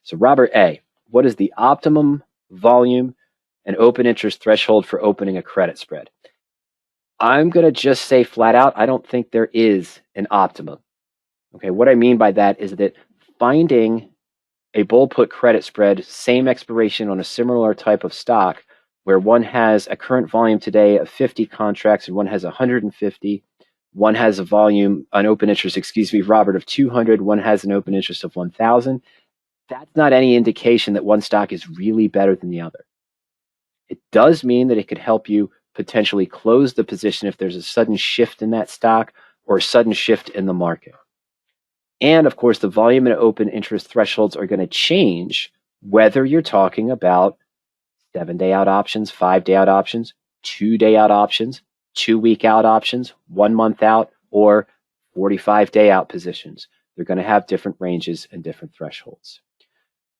So Robert A., what is the optimum volume and open interest threshold for opening a credit spread? I'm going to just say flat out, I don't think there is an optimum. Okay, what I mean by that is that finding a bull put credit spread, same expiration on a similar type of stock, where one has a current volume today of 50 contracts and one has 150, one has a volume, an open interest, Robert, of 200, one has an open interest of 1,000. That's not any indication that one stock is really better than the other. It does mean that it could help you potentially close the position if there's a sudden shift in that stock or a sudden shift in the market. And of course, the volume and open interest thresholds are going to change whether you're talking about 7-day out options, 5-day out options, 2-day out options, 2-week out options, 1 month out, or 45-day out positions. They're going to have different ranges and different thresholds.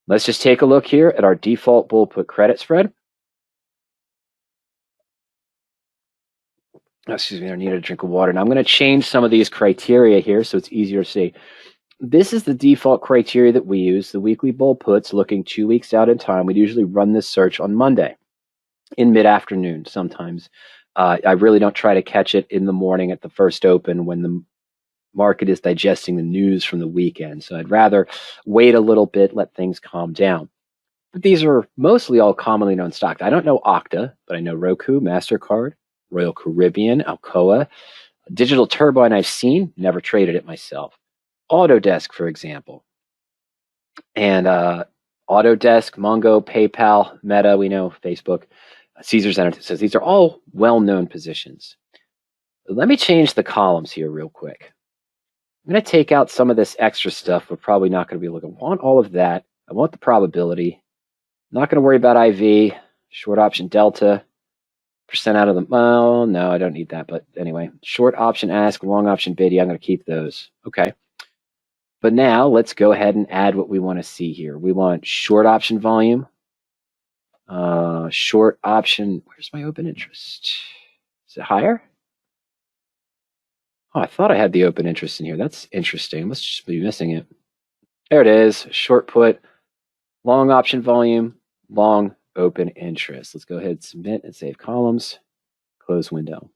Let's just take a look here at our default bull put credit spread. Excuse me, I need a drink of water. Now I'm going to change some of these criteria here so it's easier to see. This is the default criteria that we use, the weekly bull puts looking 2 weeks out in time. We'd usually run this search on Monday in mid-afternoon sometimes. I really don't try to catch it in the morning at the first open when the market is digesting the news from the weekend. So I'd rather wait a little bit, let things calm down. But these are mostly all commonly known stocks. I don't know Okta, but I know Roku, MasterCard, Royal Caribbean, Alcoa. Digital Turbine I've seen, never traded it myself. Autodesk, for example. And Autodesk, Mongo, PayPal, Meta, we know, Facebook, Caesars Entertainment. So these are all well-known positions. Let me change the columns here real quick. I'm going to take out some of this extra stuff. We're probably not going to be looking. I want all of that. I want the probability. I'm not going to worry about IV, short option delta, percent out of the, well, no, I don't need that. But anyway, short option ask, long option bid, I'm going to keep those. Okay. But now let's go ahead and add what we want to see here. We want short option volume, short option. Where's my open interest? Is it higher? Oh, I thought I had the open interest in here. That's interesting. I must just be missing it. There it is. Short put, long option volume, long open interest. Let's go ahead and submit and save columns. Close window.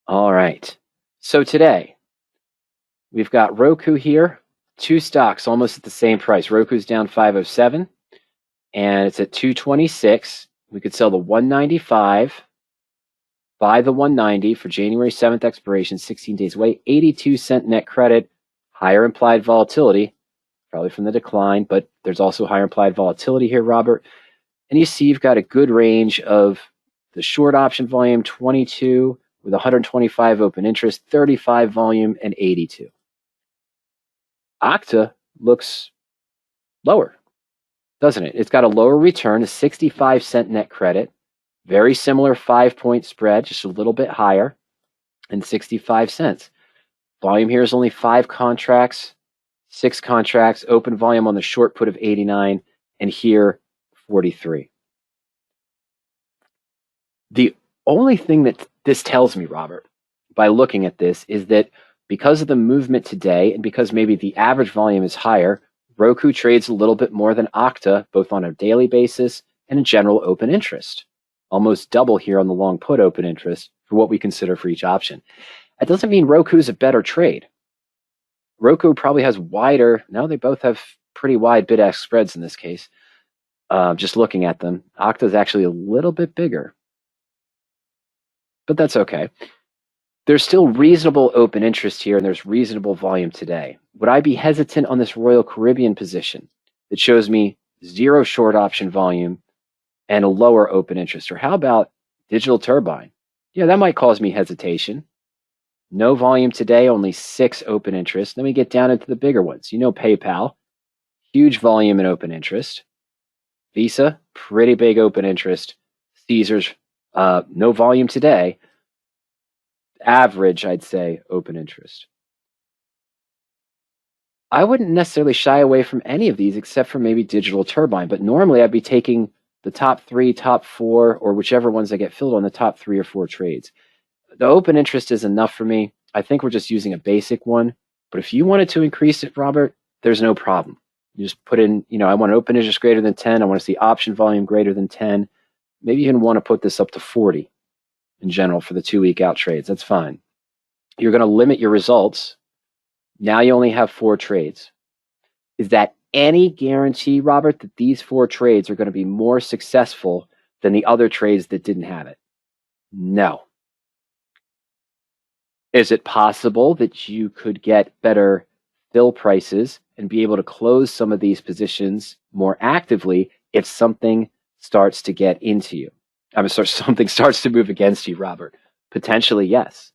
All right. So today, we've got Roku here, 2 stocks almost at the same price. Roku's down 507 and it's at 226. We could sell the 195, buy the 190 for January 7th expiration, 16 days away, 82-cent net credit, higher implied volatility, probably from the decline, but there's also higher implied volatility here, Robert. And you see you've got a good range of the short option volume, 22 with 125 open interest, 35 volume, and 82. Okta looks lower, doesn't it? It's got a lower return, a 65-cent net credit, very similar 5-point spread, just a little bit higher, and 65 cents. Volume here is only 5 contracts, 6 contracts, open volume on the short put of 89, and here 43. The only thing that this tells me, Robert, by looking at this, is that because of the movement today and because maybe the average volume is higher, Roku trades a little bit more than Okta, both on a daily basis and in general open interest. Almost double here on the long put open interest for what we consider for each option. That doesn't mean Roku's a better trade. Roku probably has wider, no, they both have pretty wide bid-ask spreads in this case. Just looking at them, Okta is actually a little bit bigger. But that's okay. There's still reasonable open interest here and there's reasonable volume today. Would I be hesitant on this Royal Caribbean position that shows me 0 short option volume and a lower open interest? Or how about Digital Turbine? Yeah, that might cause me hesitation. No volume today, only 6 open interest. Then we get down into the bigger ones. You know PayPal, huge volume and open interest. Visa, pretty big open interest. Caesars, no volume today. Average, I'd say, open interest. I wouldn't necessarily shy away from any of these except for maybe Digital Turbine, but normally I'd be taking the top 3, top 4, or whichever ones I get filled on the top 3 or 4 trades. The open interest is enough for me. I think we're just using a basic one, but if you wanted to increase it, Robert, there's no problem. You just put in, I want open interest greater than 10. I want to see option volume greater than 10. Maybe you even want to put this up to 40 in general for the 2-week out trades. That's fine. You're going to limit your results. Now you only have 4 trades. Is that any guarantee, Robert, that these 4 trades are going to be more successful than the other trades that didn't have it? No. Is it possible that you could get better fill prices and be able to close some of these positions more actively if something starts to get into you? Something starts to move against you, Robert. Potentially, yes.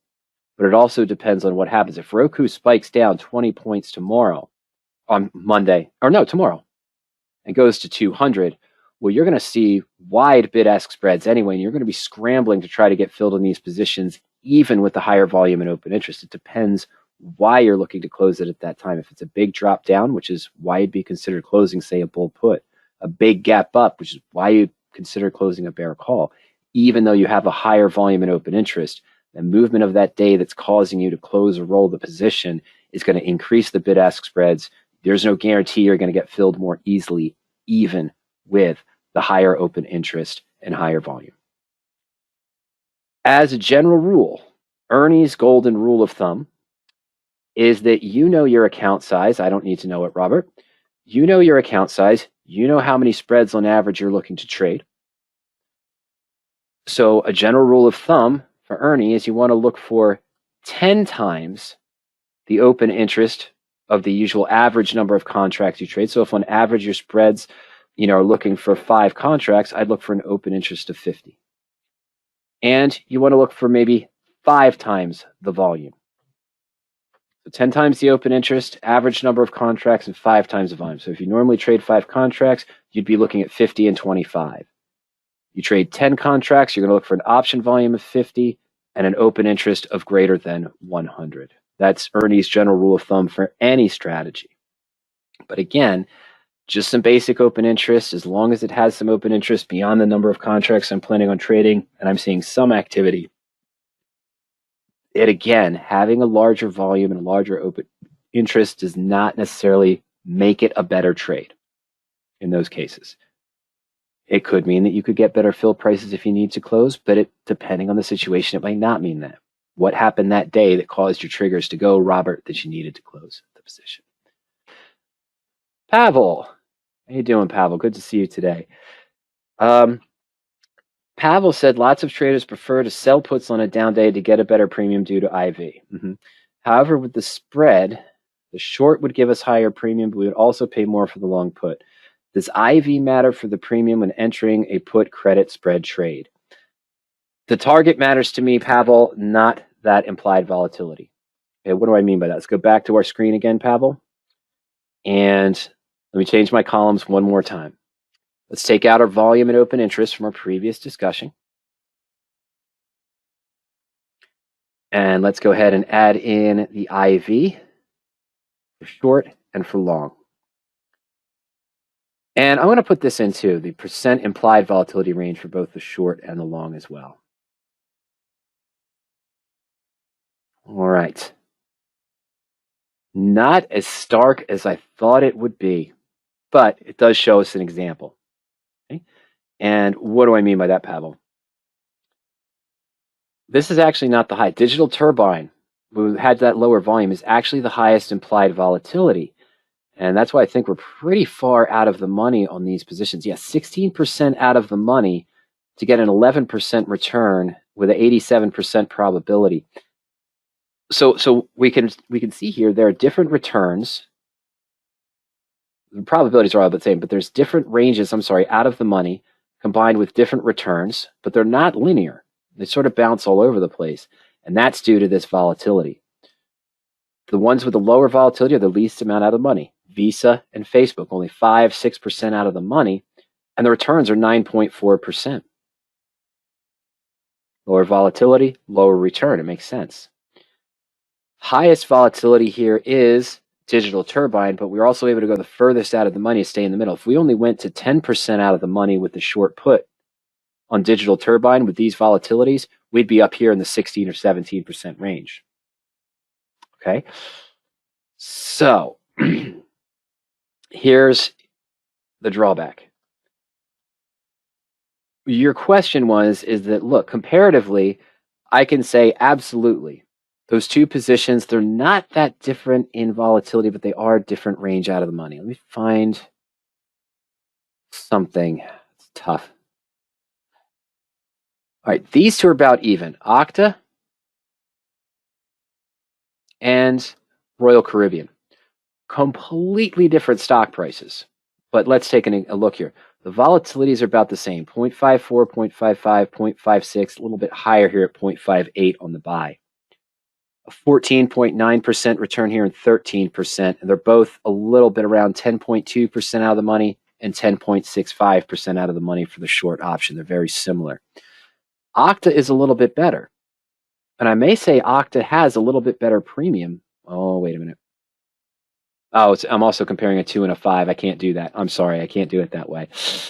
But it also depends on what happens. If Roku spikes down 20 points tomorrow, on Monday, or no, tomorrow, and goes to 200, well, you're going to see wide bid-ask spreads anyway, and you're going to be scrambling to try to get filled in these positions, even with the higher volume and open interest. It depends why you're looking to close it at that time. If it's a big drop down, which is why you'd be considered closing, say, a bull put, a big gap up, which is why you consider closing a bear call, even though you have a higher volume and open interest, the movement of that day that's causing you to close or roll the position is going to increase the bid-ask spreads. There's no guarantee you're going to get filled more easily, even with the higher open interest and higher volume. As a general rule, Ernie's golden rule of thumb is that you know your account size. I don't need to know it, Robert. You know your account size. You know how many spreads on average you're looking to trade. So a general rule of thumb for Ernie is you want to look for 10 times the open interest of the usual average number of contracts you trade. So if on average your spreads, are looking for 5 contracts, I'd look for an open interest of 50. And you want to look for maybe 5 times the volume. So 10 times the open interest, average number of contracts, and 5 times the volume. So if you normally trade 5 contracts, you'd be looking at 50 and 25. You trade 10 contracts, you're going to look for an option volume of 50 and an open interest of greater than 100. That's Ernie's general rule of thumb for any strategy. But again, just some basic open interest, as long as it has some open interest beyond the number of contracts I'm planning on trading, and I'm seeing some activity. Again, having a larger volume and a larger open interest does not necessarily make it a better trade in those cases. It could mean that you could get better fill prices if you need to close, but depending on the situation, it might not mean that. What happened that day that caused your triggers to go, Robert, that you needed to close the position? Pavol. How you doing, Pavol? Good to see you today. Pavol said lots of traders prefer to sell puts on a down day to get a better premium due to IV. However, with the spread, the short would give us higher premium, but we would also pay more for the long put. Does IV matter for the premium when entering a put credit spread trade? The target matters to me, Pavol, not that implied volatility. Okay, what do I mean by that? Let's go back to our screen again, Pavol. And let me change my columns one more time. Let's take out our volume and open interest from our previous discussion. And let's go ahead and add in the IV for short and for long. And I'm going to put this into the percent implied volatility range for both the short and the long as well. All right. Not as stark as I thought it would be, but it does show us an example. Okay? And what do I mean by that, Pavol? This is actually not the high. Digital Turbine, who had that lower volume, is actually the highest implied volatility. And that's why I think we're pretty far out of the money on these positions. Yes, 16% out of the money to get an 11% return with an 87% probability. So we can see here there are different returns. The probabilities are all the same, but there's different ranges, out of the money combined with different returns, but they're not linear. They sort of bounce all over the place, and that's due to this volatility. The ones with the lower volatility are the least amount out of the money. Visa and Facebook, only 5-6% out of the money, and the returns are 9.4%. Lower volatility, lower return. It makes sense. Highest volatility here is Digital Turbine, but we're also able to go the furthest out of the money, stay in the middle. If we only went to 10% out of the money with the short put on Digital Turbine with these volatilities, we'd be up here in the 16 or 17% range. Okay, so Here's the drawback. Your question is that, look, comparatively, I can say absolutely. Those two positions, they're not that different in volatility, but they are different range out of the money. Let me find something. It's tough. All right, these two are about even. Okta and Royal Caribbean. Completely different stock prices. But let's take a look here. The volatilities are about the same, 0.54, 0.55, 0.56, a little bit higher here at 0.58 on the buy. A 14.9% return here and 13%. And they're both a little bit around 10.2% out of the money and 10.65% out of the money for the short option. They're very similar. Okta is a little bit better. And I may say Okta has a little bit better premium. Oh, wait a minute. Oh, I'm also comparing a 2 and a 5. I can't do that. I'm sorry. I can't do it that way.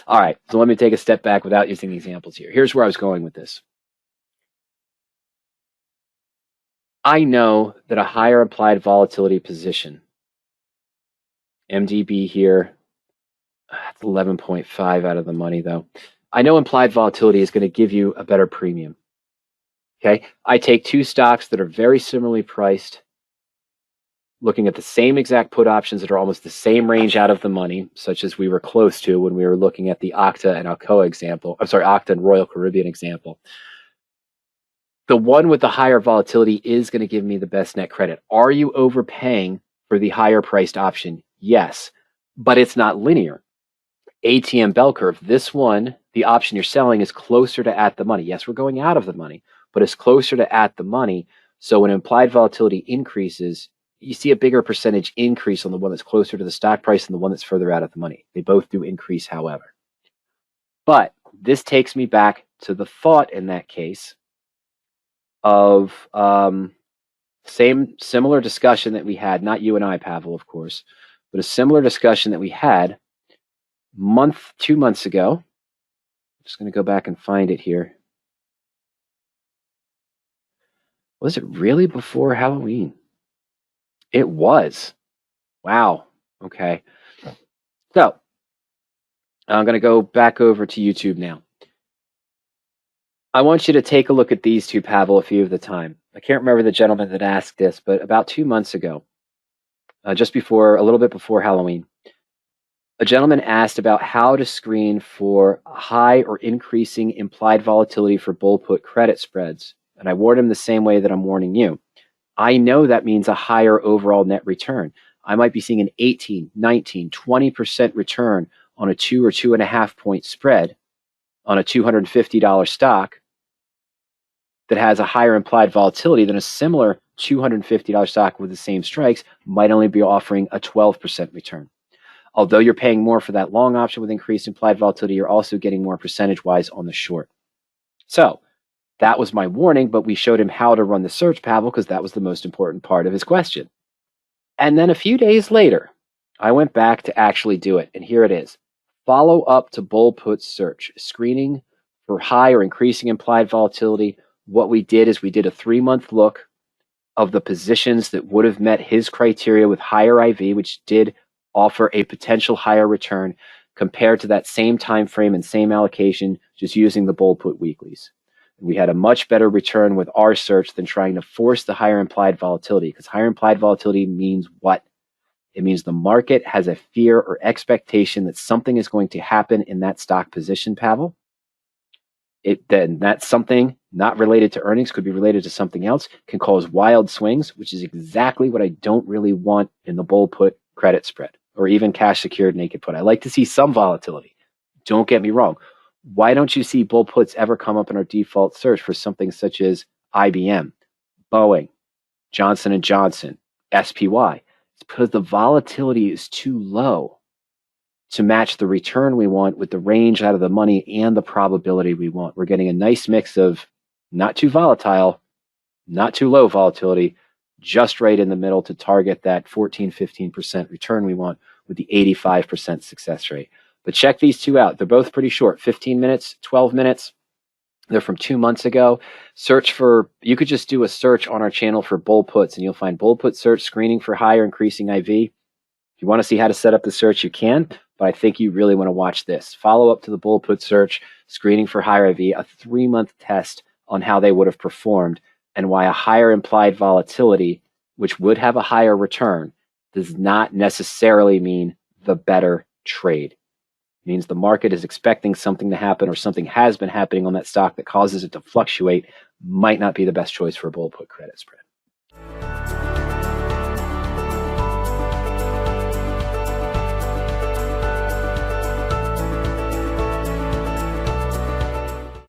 All right. So let me take a step back without using the examples here. Here's where I was going with this. I know that a higher implied volatility position, MDB here, it's 11.5 out of the money, though. I know implied volatility is going to give you a better premium. Okay. I take two stocks that are very similarly priced, looking at the same exact put options that are almost the same range out of the money, such as we were close to when we were looking at the Okta and Alcoa example. I'm sorry, Okta and Royal Caribbean example. The one with the higher volatility is going to give me the best net credit. Are you overpaying for the higher priced option? Yes, but it's not linear. ATM bell curve, this one, the option you're selling is closer to at the money. Yes, we're going out of the money, but it's closer to at the money. So when implied volatility increases, you see a bigger percentage increase on the one that's closer to the stock price and the one that's further out of the money. They both do increase, however. But this takes me back to the thought in that case of similar discussion that we had, not you and I, Pavol, of course, but a similar discussion that we had 2 months ago. I'm just going to go back and find it here. Was it really before Halloween? It was. Wow. Okay. So I'm going to go back over to YouTube now. I want you to take a look at these two, Pavol, a few of the time. I can't remember the gentleman that asked this, but about 2 months ago, a little bit before Halloween, a gentleman asked about how to screen for high or increasing implied volatility for bull put credit spreads. And I warned him the same way that I'm warning you. I know that means a higher overall net return. I might be seeing an 18, 19, 20% return on a 2 or 2.5 point spread on a $250 stock that has a higher implied volatility than a similar $250 stock with the same strikes might only be offering a 12% return. Although you're paying more for that long option with increased implied volatility, you're also getting more percentage-wise on the short. So that was my warning, but we showed him how to run the search, Pavol, because that was the most important part of his question. And then a few days later, I went back to actually do it, and here it is. Follow up to bull put search, screening for high or increasing implied volatility. What we did is we did a 3-month look of the positions that would have met his criteria with higher IV, which did offer a potential higher return compared to that same time frame and same allocation, just using the bull put weeklies. We had a much better return with our search than trying to force the higher implied volatility, because higher implied volatility means what? It means the market has a fear or expectation that something is going to happen in that stock position, Pavol. Then that's something not related to earnings, could be related to something else, can cause wild swings, which is exactly what I don't really want in the bull put credit spread or even cash secured naked put. I like to see some volatility. Don't get me wrong. Why don't you see bull puts ever come up in our default search for something such as IBM, Boeing, Johnson & Johnson, SPY? It's because the volatility is too low to match the return we want with the range out of the money and the probability we want. We're getting a nice mix of not too volatile, not too low volatility, just right in the middle to target that 14, 15% return we want with the 85% success rate. But check these two out. They're both pretty short, 15 minutes, 12 minutes. They're from 2 months ago. You could just do a search on our channel for bull puts, and you'll find bull put search screening for higher increasing IV. If you want to see how to set up the search, you can, but I think you really want to watch this. Follow up to the bull put search, screening for higher IV, a 3-month test on how they would have performed and why a higher implied volatility, which would have a higher return, does not necessarily mean the better trade. It means the market is expecting something to happen or something has been happening on that stock that causes it to fluctuate, might not be the best choice for a bull put credit spread.